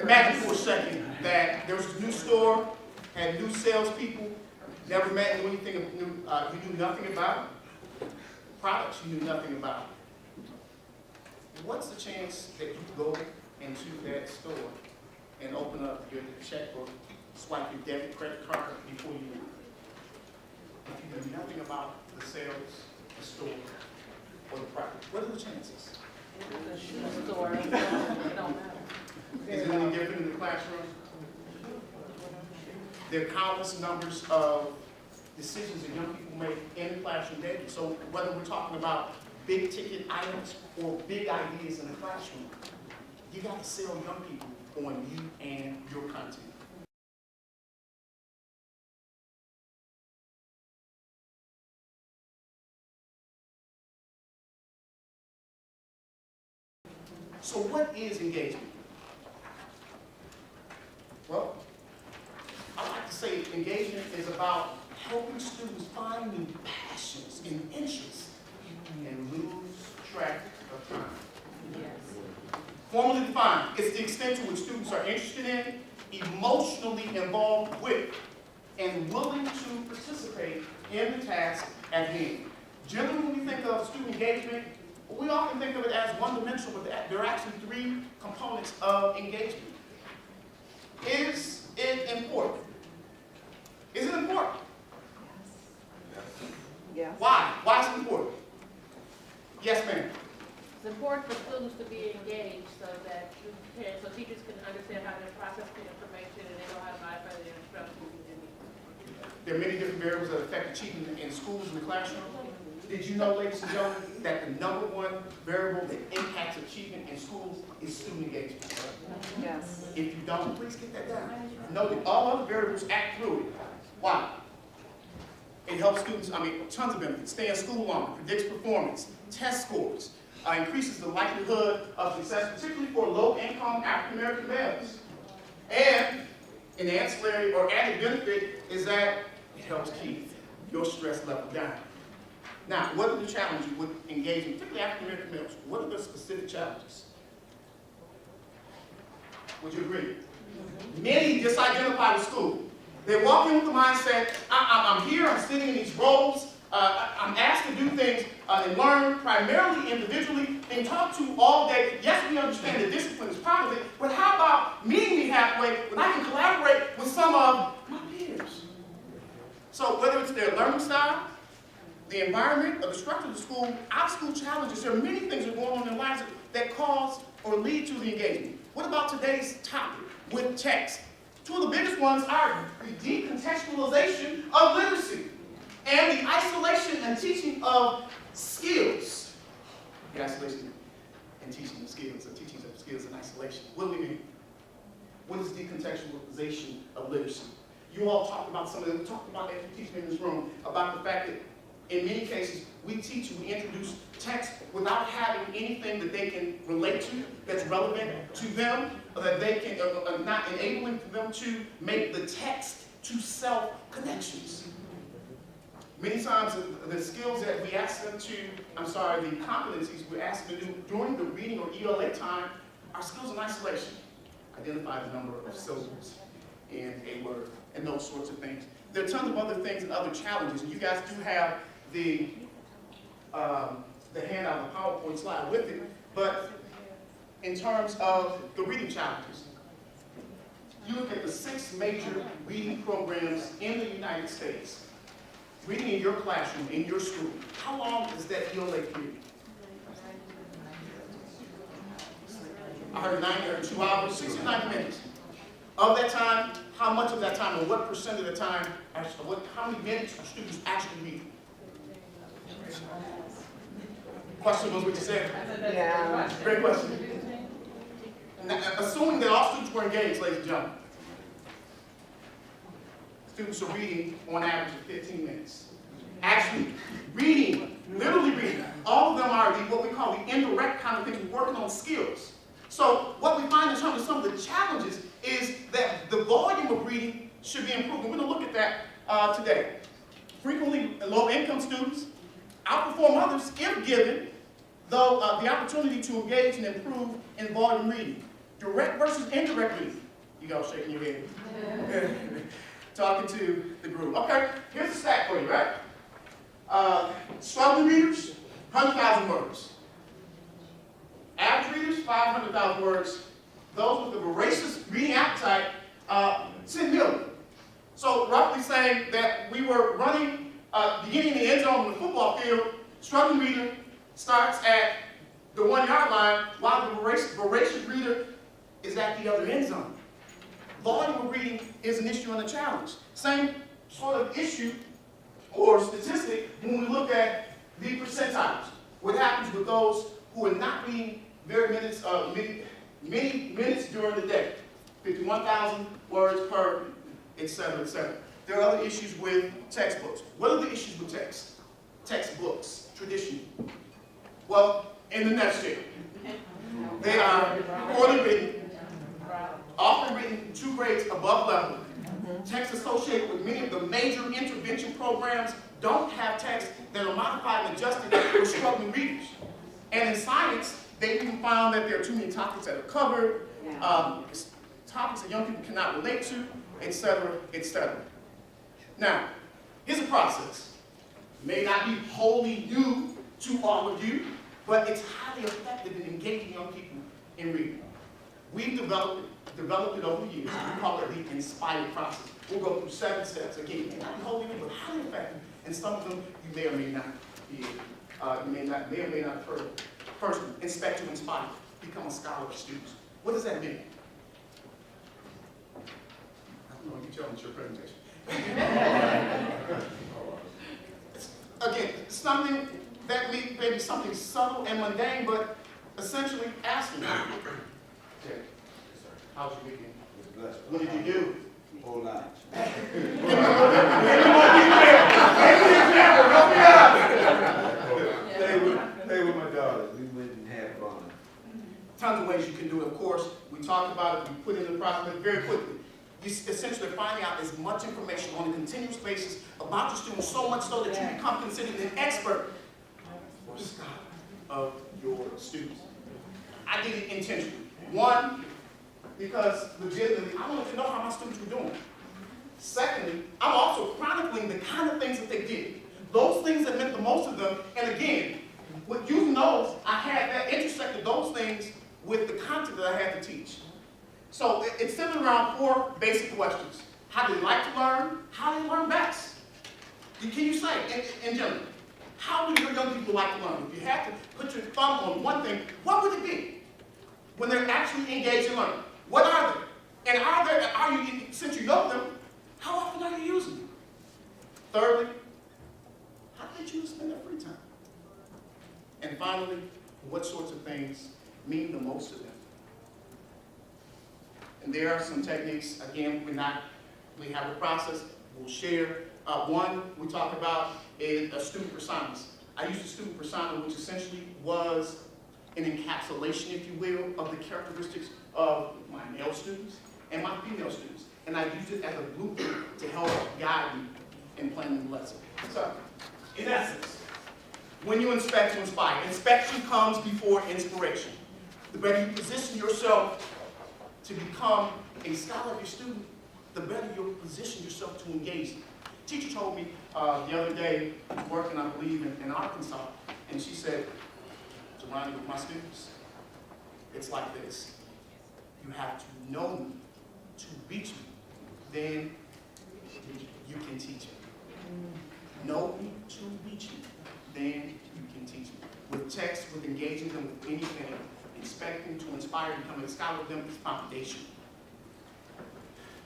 Imagine for a second that there was a new store, had new salespeople, never met, knew anything, you knew nothing about products you knew nothing about. What's the chance that you could go into that store and open up your checkbook, swipe your debit credit card before you leave? If you know nothing about the sales, the store, or the product, what are the chances? Is it any different in the classroom? There are countless numbers of decisions that young people make in the classroom daily. So whether we're talking about big ticket items or big ideas in the classroom, you got to sell young people on you and your content. So what is engagement? Well, I like to say engagement is about helping students find new passions and interests and lose track of time. Yes. Formally defined, it's the extent to which students are interested in, emotionally involved with, and willing to participate in the task at hand. Generally, when we think of student engagement, we often think of it as one-dimensional, but there are actually three components of engagement. Is it important? Is it important? Yes. Yes. Why? Why is it important? Yes, ma'am. It's important for students to be engaged so that so teachers can understand how to process the information and they know how to modify their instructions. There are many different variables that affect achievement in schools and the classroom. Did you know, ladies and gentlemen, that the number one variable that impacts achievement in schools is student engagement? Yes. If you don't, please get that down. Know that all other variables act through it. Why? It helps students, tons of benefits. Stay in school longer, predicts performance, test scores, increases the likelihood of success, particularly for low-income African-American males. And an ancillary or added benefit is that it helps keep your stress level down. Now, what are the challenges with engaging, particularly African-American males? What are the specific challenges? Would you agree? Many disidentify with school. They walk in with the mindset, I'm here, I'm sitting in these roles, I'm asked to do things and learn primarily individually and talk to all day. Yes, we understand that discipline is part of it, but how about meeting me halfway when I can collaborate with some of my peers? So whether it's their learning style, the environment, or the structure of the school, out-of-school challenges, there are many things that are going on in their lives that cause or lead to the engagement. What about today's topic with text? Two of the biggest ones are the decontextualization of literacy and the isolation and teaching of skills. The isolation and teaching of skills, or teaching of skills in isolation. What do we mean? What is decontextualization of literacy? You all talked about some of them, talked about as we teach in this room, about the fact that in many cases, we teach and we introduce text without having anything that they can relate to, that's relevant to them, or that they can, not enabling them to make the text to self connections. Many times, the skills that we ask them to, the competencies we ask them to do during the reading or ELA time are skills in isolation. Identify the number of syllables in a word, and those sorts of things. There are tons of other things and other challenges, and you guys do have the handout, the PowerPoint slide with it, but in terms of the reading challenges, you look at the 6 major reading programs in the United States. Reading in your classroom, in your school, how long is that ELA period? I heard 90 or 2 hours, 60 to 90 minutes. Of that time, how much of that time, or what percent of the time, how many minutes are students actually reading? Question was what you said? Yeah. Great question. Now, assuming that all students were engaged, ladies and gentlemen, students are reading on average of 15 minutes. Actually, reading, literally reading. All of them are what we call the indirect kind of things, working on skills. So what we find in terms of some of the challenges is that the volume of reading should be improved. We're going to look at that today. Frequently, low-income students outperform others if given the opportunity to engage and improve in volume reading. Direct versus indirect reading. You guys shaking your head. Talking to the group. Okay, here's a stat for you, right? Struggling readers, 100,000 words. Average readers, 500,000 words. Those with a voracious reading appetite, 10 million. So roughly saying that we were running, beginning in the end zone on the football field, struggling reader starts at the 1 yard line, while the voracious reader is at the other end zone. Volume of reading is an issue and a challenge. Same sort of issue or statistic when we look at the percentiles. What happens with those who are not reading many minutes during the day? 51,000 words per, etc., etc. There are other issues with textbooks. What are the issues with textbooks, traditionally? Well, in the nutshell, they are poorly written, often written 2 grades above level. Texts associated with many of the major intervention programs don't have texts that are modified and adjusted for struggling readers. And in science, they even found that there are too many topics that are covered, topics that young people cannot relate to, etc., etc. Now, here's a process. It may not be wholly new to all of you, but it's highly effective in engaging young people in reading. We've developed it over the years. We call it the I.N.S.P.I.R.E process. We'll go through 7 steps. Again, it may not be wholly new, but highly effective. And some of them you may or may not be, you may or may not have heard of. First, inspect to inspire. Become a scholar of students. What does that mean? I don't know, you tell me, it's your presentation. Again, something that may be something subtle and mundane, but essentially asking. Okay. How was your weekend? What did you do? Whole lot. Play with my daughters. We went and had fun. Tons of ways you can do it. Of course, we talked about it. We put it in the process very quickly. You essentially finding out as much information on a continuous basis about your students, so much so that you become considered an expert or scholar of your students. I did it intentionally. One, because legitimately, I wanted to know how my students were doing. Secondly, I'm also chronicling the kind of things that they did. Those things that meant the most to them. And again, what you know, I had that intersected those things with the content that I had to teach. So it's centered around 4 basic questions. How do they like to learn? How do they learn best? Can you say, in general, how do your young people like to learn? If you had to put your thumb on one thing, what would it be when they're actually engaged in learning? What are they? And are you, since you know them, how often are you using them? Thirdly, how do they choose to spend their free time? And finally, what sorts of things mean the most to them? And there are some techniques. Again, we have a process we'll share. One we talk about is a student personas. I used a student persona, which essentially was an encapsulation, if you will, of the characteristics of my male students and my female students. And I used it as a blueprint to help guide me in planning the lesson. So, in essence, when you inspect to inspire, inspection comes before inspiration. The better you position yourself to become a scholar of your student, the better you'll position yourself to engage them. Teacher told me the other day, working, I believe, in Arkansas, and she said, surrounded with my students, it's like this. You have to know me to reach me, then you can teach me. Know me to reach me, then you can teach me. With text, with engaging them with anything, expecting to inspire, becoming a scholar of them is foundation.